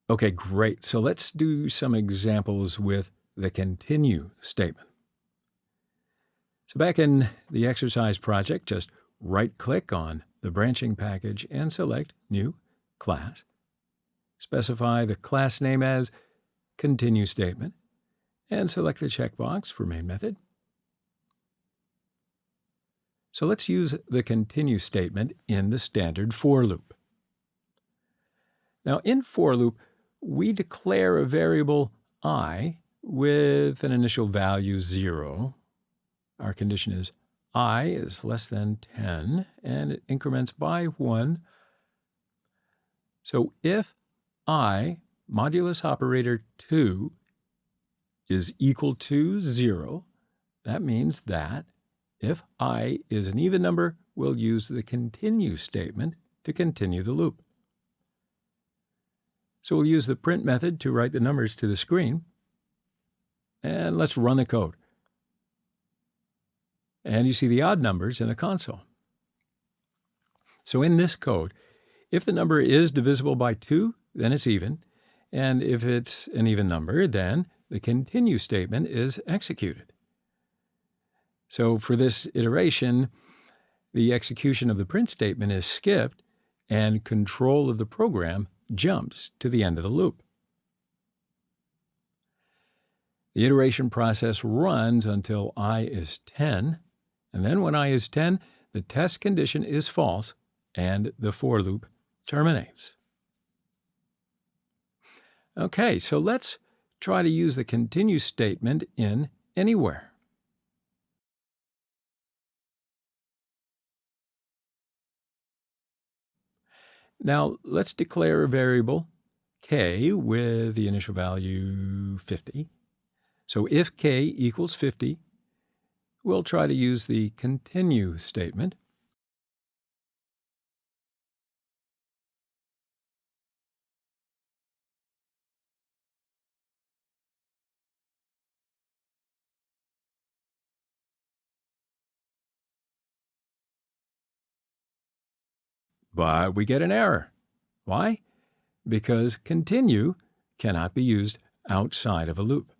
Okay, great. So let's do some examples with the continue statement. So back in the exercise project, just right-click on the branching package and select New Class. Specify the class name as Continue Statement and select the checkbox for Main Method. So let's use the continue statement in the standard for loop. Now in for loop, we declare a variable I with an initial value 0. Our condition is I is less than 10, and it increments by 1. So if I modulus operator 2 is equal to 0, that means that if I is an even number, we'll use the continue statement to continue the loop. So we'll use the print method to write the numbers to the screen. And let's run the code. And you see the odd numbers in the console. So in this code, if the number is divisible by 2, then it's even. And if it's an even number, then the continue statement is executed. So for this iteration, the execution of the print statement is skipped, and control of the program jumps to the end of the loop. The iteration process runs until I is 10, and then when I is 10, the test condition is false, and the for loop terminates. Okay, so let's try to use the continue statement in anywhere. Now, let's declare a variable k with the initial value 50. So if k equals 50, we'll try to use the continue statement. But we get an error. Why? Because continue cannot be used outside of a loop.